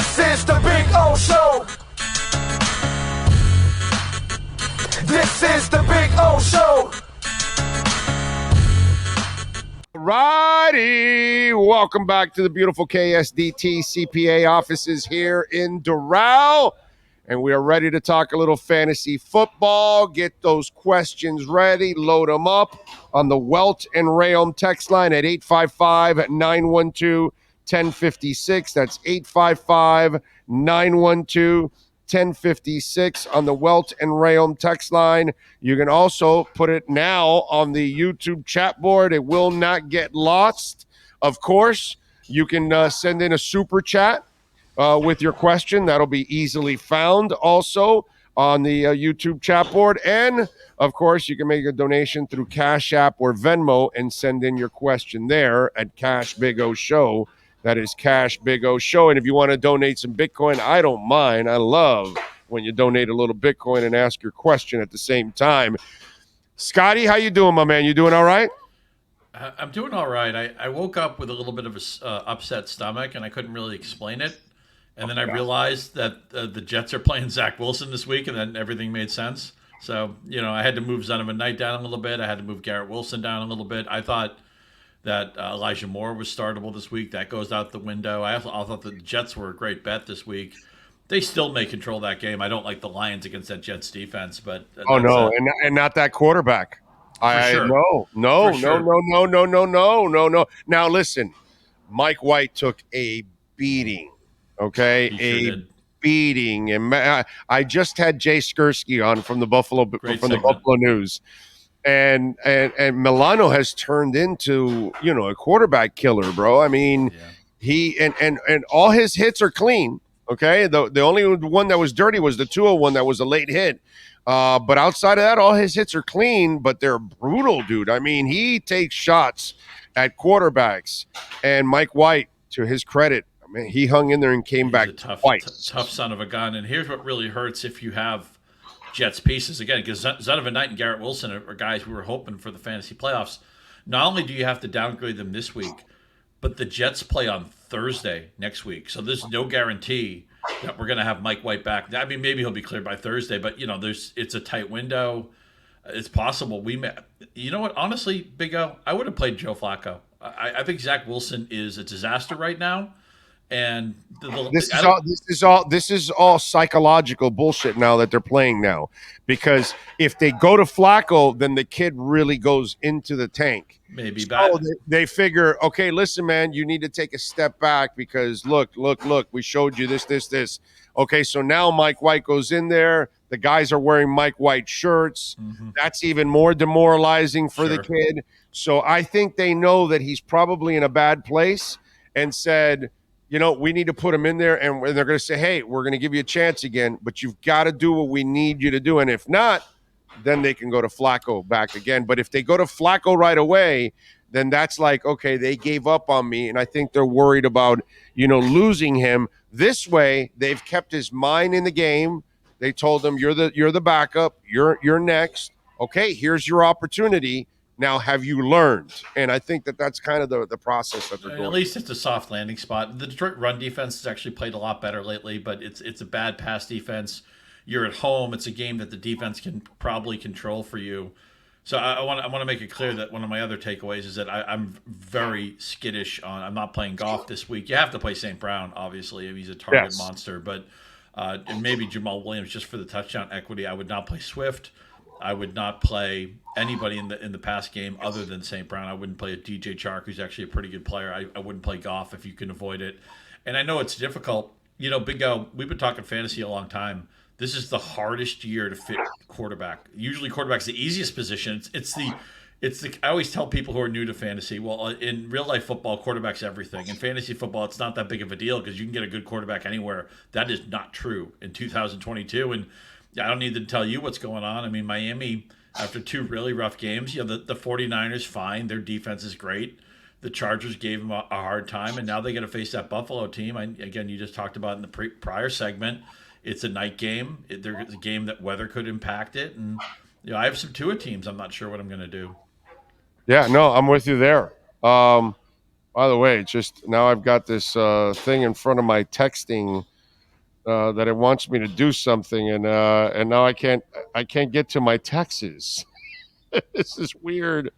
This is the Big O Show. This is the Big O Show. Righty, welcome back to the beautiful KSDT CPA offices here in Doral. And we are ready to talk a little fantasy football. Get those questions ready. Load them up on the Welt and Rayom text line at 855-912-1056. That's 855-912-1056 on the Welt and Rayom text line. You can also put it now on the YouTube chat board. It will not get lost. Of course, you can send in a super chat with your question. That'll be easily found also on the YouTube chat board. And, of course, you can make a donation through Cash App or Venmo and send in your question there at Cash Big O Show. That is Cash Big O Show. And if you want to donate some Bitcoin, I don't mind. I love when you donate a little Bitcoin and ask your question at the same time. Scotty, how you doing, my man? You doing all right? I'm doing all right. I woke up with a little bit of a upset stomach, and I couldn't really explain it. And then I realized that the Jets are playing Zach Wilson this week, and then everything made sense. So, I had to move Zonovan Knight down a little bit. I had to move Garrett Wilson down a little bit. I thought that Elijah Moore was startable this week. That goes out the window. I thought the Jets were a great bet this week. They still may control that game. I don't like the Lions against that Jets defense, but and not that quarterback. Sure. No. Now listen, Mike White took a beating. Okay, beating, and I just had Jay Skursky on from the Buffalo News, and Milano has turned into a quarterback killer, bro. I mean, he and all his hits are clean. Okay, the only one that was dirty was the 201 that was a late hit. But outside of that, all his hits are clean, but they're brutal, dude. I mean, he takes shots at quarterbacks, and Mike White, to his credit, he hung in there and came back twice. Tough son of a gun. And here's what really hurts if you have Jets pieces. Again, because Zonovan Knight and Garrett Wilson are guys we were hoping for the fantasy playoffs. Not only do you have to downgrade them this week, but the Jets play on Thursday next week. So there's no guarantee that we're going to have Mike White back. I mean, maybe he'll be cleared by Thursday, but, it's a tight window. It's possible we may. You know what? Honestly, Big O, I would have played Joe Flacco. I think Zach Wilson is a disaster right now. And this is all psychological bullshit now that they're playing now, because if they go to Flacco, then the kid really goes into the tank. Maybe they figure, okay, listen, man, you need to take a step back because look, we showed you this. Okay, so now Mike White goes in there. The guys are wearing Mike White shirts. Mm-hmm. That's even more demoralizing for the kid. So I think they know that he's probably in a bad place and said, we need to put him in there, and they're going to say, hey, we're going to give you a chance again, but you've got to do what we need you to do. And if not, then they can go to Flacco back again. But if they go to Flacco right away, then that's like, okay, they gave up on me. And I think they're worried about, losing him. This way, they've kept his mind in the game. They told him, you're the backup. You're next. Okay, here's your opportunity. Now, have you learned? And I think that's kind of the process that they're doing. At least it's a soft landing spot. The Detroit run defense has actually played a lot better lately, but it's a bad pass defense. You're at home. It's a game that the defense can probably control for you. So I want to make it clear that one of my other takeaways is that I'm very skittish on. I'm not playing golf this week. You have to play St. Brown, obviously. He's a target monster, but and maybe Jamal Williams just for the touchdown equity. I would not play Swift. I would not play anybody in the pass game other than St. Brown. I wouldn't play a DJ Chark, who's actually a pretty good player. I wouldn't play Goff if you can avoid it. And I know it's difficult. Big O, we've been talking fantasy a long time. This is the hardest year to fit quarterback. Usually quarterback's the easiest position. It's the I always tell people who are new to fantasy, well, in real life football, quarterback's everything. In fantasy football, it's not that big of a deal because you can get a good quarterback anywhere. That is not true in 2022. And I don't need to tell you what's going on. I mean, Miami, after two really rough games, the 49ers, fine. Their defense is great. The Chargers gave them a hard time, and now they got to face that Buffalo team. Again, you just talked about in the prior segment, it's a night game. It's a game that weather could impact it. And I have some Tua teams. I'm not sure what I'm going to do. Yeah, no, I'm with you there. By the way, just now I've got this thing in front of my texting that it wants me to do something, and now I can't get to my texts. This is weird.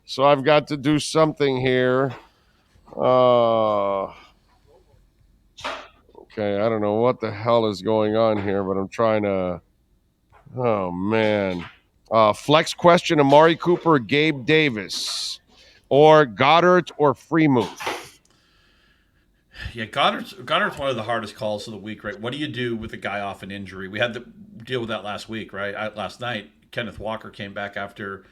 So I've got to do something here. Uh, okay, I don't know what the hell is going on here, but I'm trying to. Oh man. Flex question: Amari Cooper, Gabe Davis, or Goddard or Freemuth. Yeah, Goddard's one of the hardest calls of the week, right? What do you do with a guy off an injury? We had to deal with that last week, right? Last night, Kenneth Walker came back after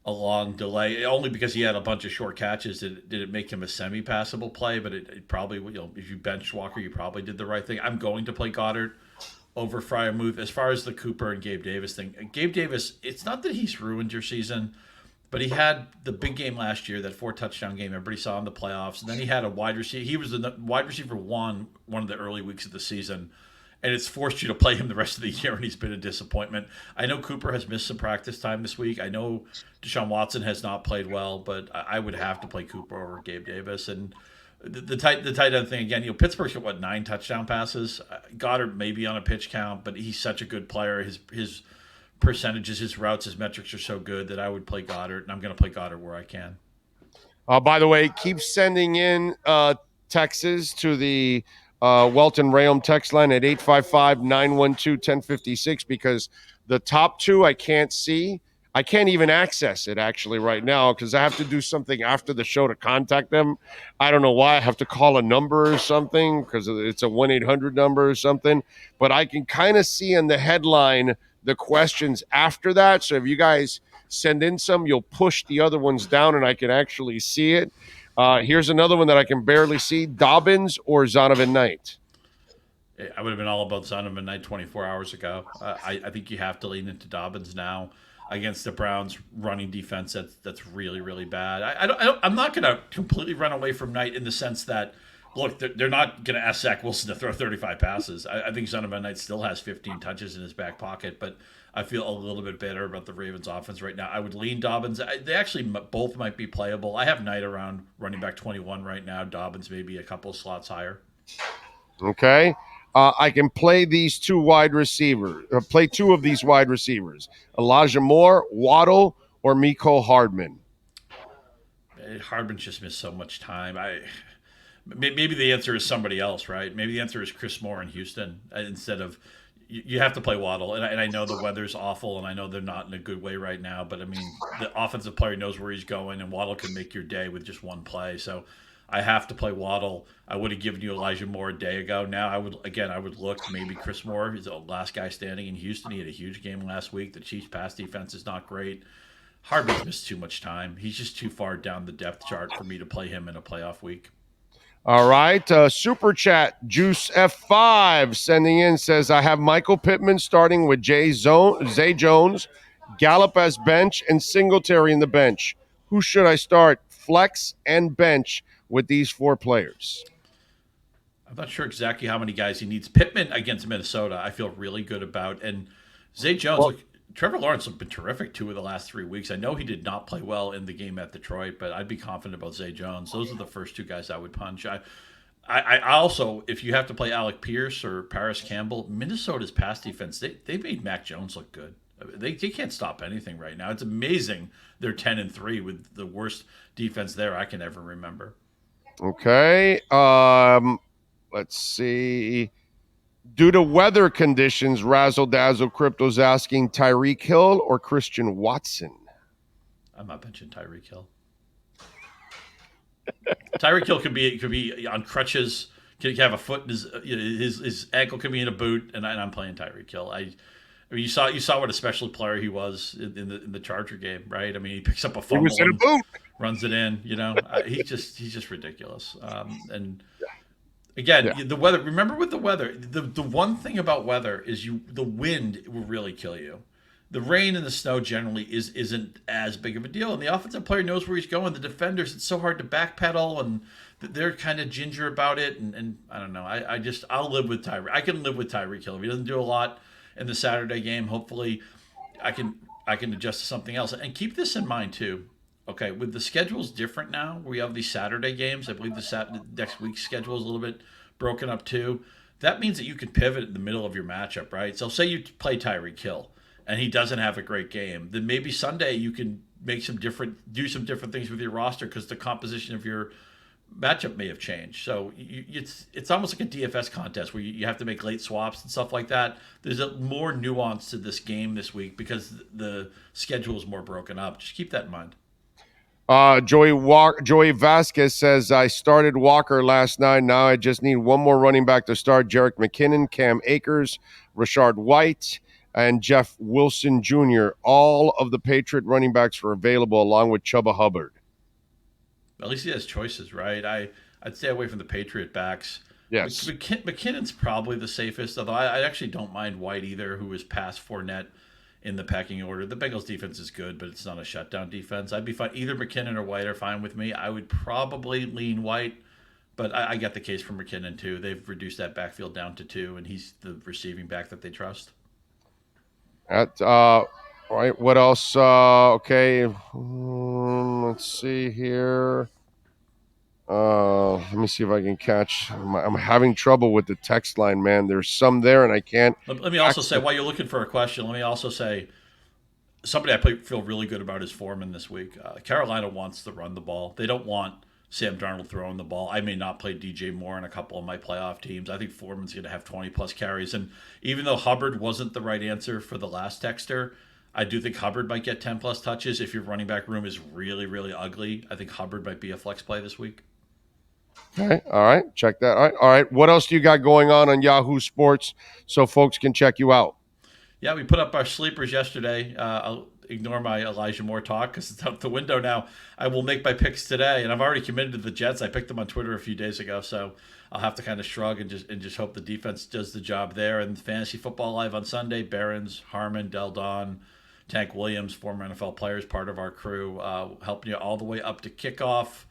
a long delay, only because he had a bunch of short catches. Did it make him a semi-passable play? But it probably, if you benched Walker, you probably did the right thing. I'm going to play Goddard over Freiermuth. As far as the Cooper and Gabe Davis thing, Gabe Davis, it's not that he's ruined your season, but he had the big game last year, that 4 touchdown game everybody saw in the playoffs. And then he had a wide receiver. He was the wide receiver one of the early weeks of the season. And it's forced you to play him the rest of the year, and he's been a disappointment. I know Cooper has missed some practice time this week. I know Deshaun Watson has not played well, but I would have to play Cooper over Gabe Davis. And the tight end thing again. Pittsburgh's got 9 touchdown passes. Goddard may be on a pitch count, but he's such a good player. His percentages, his routes, his metrics are so good that I would play Goddard, and I'm going to play Goddard where I can. By the way, keep sending in texts to the Welton Rayom text line at 855-912-1056 because the top 2 I can't see. I can't even access it actually right now because I have to do something after the show to contact them. I don't know why. I have to call a number or something because it's a 1-800 number or something. But I can kind of see in the headline the questions after that. So if you guys send in some, you'll push the other ones down and I can actually see it. Here's another one that I can barely see: Dobbins or Zonovan Knight. I would have been all about Zonovan Knight 24 hours ago. I think you have to lean into Dobbins now against the Browns' running defense that's really, really bad. I'm not going to completely run away from Knight in the sense that, look, they're not going to ask Zach Wilson to throw 35 passes. I think Zonovan Knight still has 15 touches in his back pocket, but I feel a little bit better about the Ravens' offense right now. I would lean Dobbins. They actually both might be playable. I have Knight around running back 21 right now. Dobbins maybe a couple of slots higher. Okay. I can play these 2 wide receivers, play 2 of these wide receivers: Elijah Moore, Waddle, or Mecole Hardman. Hardman just missed so much time. Maybe the answer is somebody else, right? Maybe the answer is Chris Moore in Houston instead of. You have to play Waddle, and I know the weather's awful, and I know they're not in a good way right now. But I mean, the offensive player knows where he's going, and Waddle can make your day with just one play. So I have to play Waddle. I would have given you Elijah Moore a day ago. Now I would look maybe Chris Moore. He's the last guy standing in Houston. He had a huge game last week. The Chiefs' pass defense is not great. Hardman's missed too much time. He's just too far down the depth chart for me to play him in a playoff week. All right. Super chat Juice F5 sending in says, I have Michael Pittman starting with Zay Jones, Gallup as bench, and Singletary in the bench. Who should I start, flex and bench, with these 4 players? I'm not sure exactly how many guys he needs. Pittman against Minnesota, I feel really good about. And Zay Jones, Trevor Lawrence has been terrific 2 of the last 3 weeks. I know he did not play well in the game at Detroit, but I'd be confident about Zay Jones. Those are the first 2 guys I would punch. I also, if you have to play Alec Pierce or Paris Campbell, Minnesota's pass defense, they made Mac Jones look good. They can't stop anything right now. It's amazing they're 10-3 with the worst defense there I can ever remember. Okay. Let's see. Due to weather conditions, Razzle Dazzle Crypto's asking Tyreek Hill or Christian Watson. I'm not benching Tyreek Hill. Tyreek Hill could be on crutches. Could have a foot in his ankle could be in a boot, and I'm playing Tyreek Hill. I mean, you saw what a special player he was in the Charger game, right? I mean, he picks up a fumble, He was in a boot, runs it in. He's just ridiculous. And again, the weather. Remember with the weather, the one thing about weather is the wind will really kill you. The rain and the snow generally isn't as big of a deal, and the offensive player knows where he's going. The defenders, it's so hard to backpedal, and they're kind of ginger about it. And I don't know. I'll live with Tyreek. I can live with Tyreek Hill. If he doesn't do a lot in the Saturday game, hopefully I can adjust to something else. And keep this in mind too. Okay, with the schedules different now, we have these Saturday games. I believe the next week's schedule is a little bit broken up too. that means that you can pivot in the middle of your matchup, right? So say you play Tyreek Hill and he doesn't have a great game, then maybe Sunday you can do some different things with your roster because the composition of your matchup may have changed. So it's almost like a DFS contest where you have to make late swaps and stuff like that. There's a more nuance to this game this week because the schedule is more broken up. Just keep that in mind. Joey Vasquez says, I started Walker last night. Now I just need one more running back to start. Jerick McKinnon, Cam Akers, Rashard White, and Jeff Wilson Jr. All of the Patriot running backs are available along with Chuba Hubbard. At least he has choices, right? I'd stay away from the Patriot backs. Yes. McKinnon's probably the safest, although I actually don't mind White either, who is past Fournette in the pecking order. The Bengals defense is good, but it's not a shutdown defense. I'd be fine. Either McKinnon or White are fine with me. I would probably lean White, but I get the case for McKinnon too. They've reduced that backfield down to 2, and he's the receiving back that they trust. All right. What else? Okay. Let's see here. Let me see if I can catch. I'm having trouble with the text line, man. There's some there, and I can't. Let me also say, while you're looking for a question, let me also say somebody I feel really good about is Foreman this week. Carolina wants to run the ball. They don't want Sam Darnold throwing the ball. I may not play DJ Moore in a couple of my playoff teams. I think Foreman's going to have 20-plus carries. And even though Hubbard wasn't the right answer for the last texter, I do think Hubbard might get 10-plus touches. If your running back room is really, really ugly, I think Hubbard might be a flex play this week. Okay. All right. Check that. All right. What else do you got going on Yahoo Sports so folks can check you out? Yeah, we put up our sleepers yesterday. I'll ignore my Elijah Moore talk because it's out the window now. I will make my picks today, and I've already committed to the Jets. I picked them on Twitter a few days ago, so I'll have to kind of shrug and just hope the defense does the job there. And Fantasy Football Live on Sunday, Barons, Harmon, Del Don, Tank Williams, former NFL players, part of our crew, helping you all the way up to kickoff.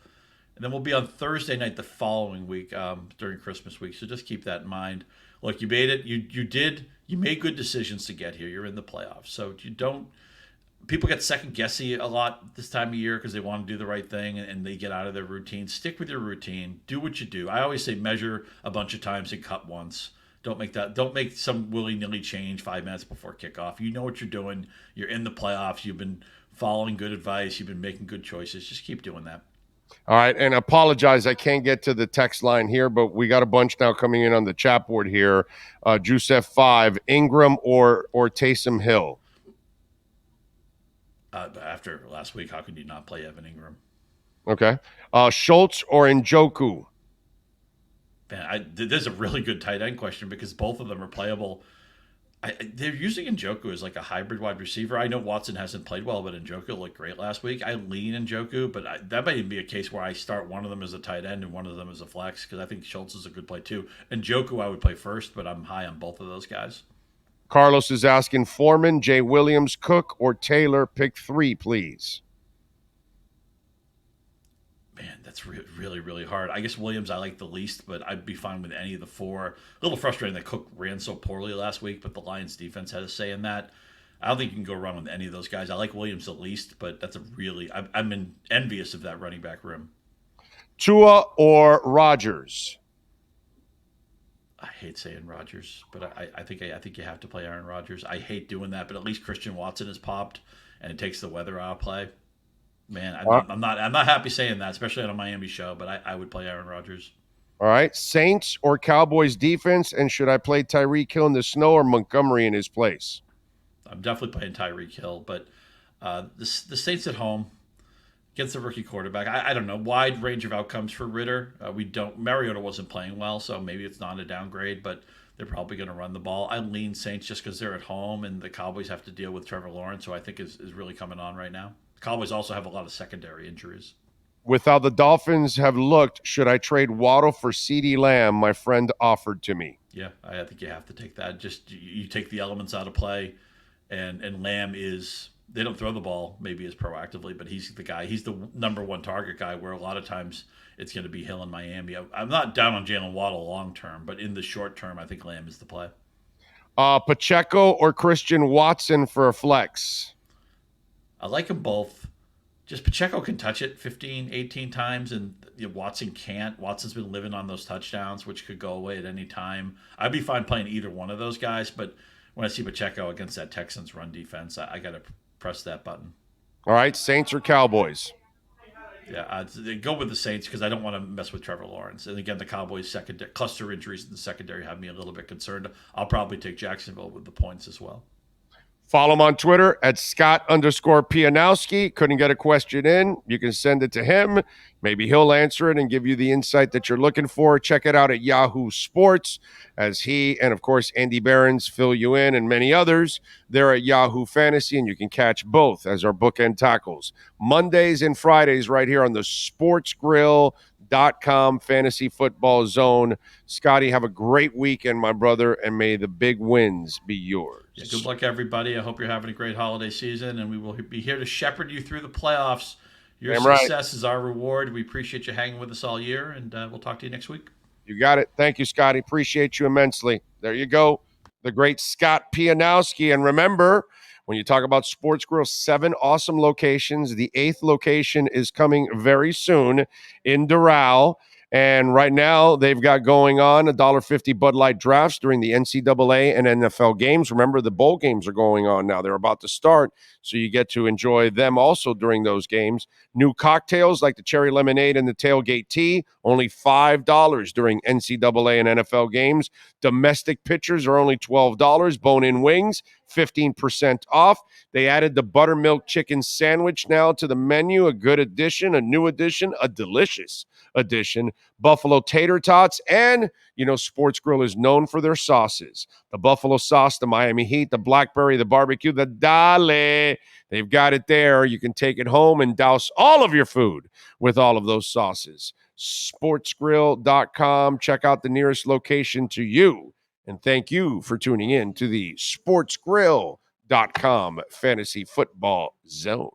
And then we'll be on Thursday night the following week during Christmas week. So just keep that in mind. Look, you made it. You made good decisions to get here. You're in the playoffs. So people get second guessy a lot this time of year because they want to do the right thing and they get out of their routine. Stick with your routine. Do what you do. I always say measure a bunch of times and cut once. Don't make some willy-nilly change 5 minutes before kickoff. You know what you're doing. You're in the playoffs. You've been following good advice. You've been making good choices. Just keep doing that. All right, and apologize, I can't get to the text line here, but we got a bunch now coming in on the chat board here. Juice F5, Ingram or Taysom Hill? After last week, how could you not play Evan Ingram? Okay. Schultz or Njoku? Man, there's a really good tight end question because both of them are playable. They're using Njoku as like a hybrid wide receiver. I know Watson hasn't played well, but Njoku looked great last week. I lean Njoku, but that might even be a case where I start one of them as a tight end and one of them as a flex because I think Schultz is a good play too. Njoku I would play first, but I'm high on both of those guys. Carlos is asking Foreman, Jay Williams, Cook, or Taylor. Pick 3, please. Man, that's really, really hard. I guess Williams I like the least, but I'd be fine with any of the 4. A little frustrating that Cook ran so poorly last week, but the Lions defense had a say in that. I don't think you can go wrong with any of those guys. I like Williams the least, but that's I'm envious of that running back room. Tua or Rodgers? I hate saying Rodgers, but I think you have to play Aaron Rodgers. I hate doing that, but at least Christian Watson has popped, and it takes the weather out of play. Man, I'm not happy saying that, especially on a Miami show, but I would play Aaron Rodgers. All right. Saints or Cowboys defense, and should I play Tyreek Hill in the snow or Montgomery in his place? I'm definitely playing Tyreek Hill, but the Saints at home against the rookie quarterback. I don't know. Wide range of outcomes for Ritter. Mariota wasn't playing well, so maybe it's not a downgrade, but they're probably going to run the ball. I lean Saints just because they're at home, and the Cowboys have to deal with Trevor Lawrence, who I think is really coming on right now. The Cowboys also have a lot of secondary injuries. With how the Dolphins have looked, should I trade Waddle for CeeDee Lamb? My friend offered to me. Yeah, I think you have to take that. Just you take the elements out of play, and Lamb is – they don't throw the ball maybe as proactively, but he's the guy. He's the number one target guy where a lot of times it's going to be Hill in Miami. I'm not down on Jalen Waddle long term, but in the short term, I think Lamb is the play. Pacheco or Christian Watson for a flex? I like them both. just Pacheco can touch it 15, 18 times, and Watson can't. Watson's been living on those touchdowns, which could go away at any time. I'd be fine playing either one of those guys, but when I see Pacheco against that Texans run defense, I got to press that button. All right, Saints or Cowboys? Yeah, go with the Saints because I don't want to mess with Trevor Lawrence. And again, the Cowboys' secondary cluster injuries in the secondary have me a little bit concerned. I'll probably take Jacksonville with the points as well. Follow him on Twitter at Scott_Pianowski. Couldn't get a question in. You can send it to him. Maybe he'll answer it and give you the insight that you're looking for. Check it out at Yahoo Sports as he and, of course, Andy Behrens fill you in and many others. They're at Yahoo Fantasy, and you can catch both as our bookend tackles. Mondays and Fridays right here on the SportsGrill.com Fantasy Football Zone. Scotty, have a great weekend, my brother, and may the big wins be yours. Yeah, good luck, everybody. I hope you're having a great holiday season, and we will be here to shepherd you through the playoffs. Your success is our reward. We appreciate you hanging with us all year, and we'll talk to you next week. You got it. Thank you, Scotty. Appreciate you immensely. There you go. The great Scott Pianowski. And remember, when you talk about Sports Grill, 7 awesome locations. The 8th location is coming very soon in Doral. And right now, they've got going on $1.50 Bud Light drafts during the NCAA and NFL games. Remember, the bowl games are going on now. They're about to start, so you get to enjoy them also during those games. New cocktails like the cherry lemonade and the tailgate tea, only $5 during NCAA and NFL games. Domestic pitchers are only $12. Bone-in wings, 15% off. They added the buttermilk chicken sandwich now to the menu, a good addition, a new addition, a delicious addition. Buffalo tater tots, and Sports Grill is known for their sauces. The buffalo sauce, the Miami Heat, the blackberry, the barbecue, the Dale. They've got it there. You can take it home and douse all of your food with all of those sauces. SportsGrill.com. Check out the nearest location to you. And thank you for tuning in to the SportsGrill.com Fantasy Football Zone.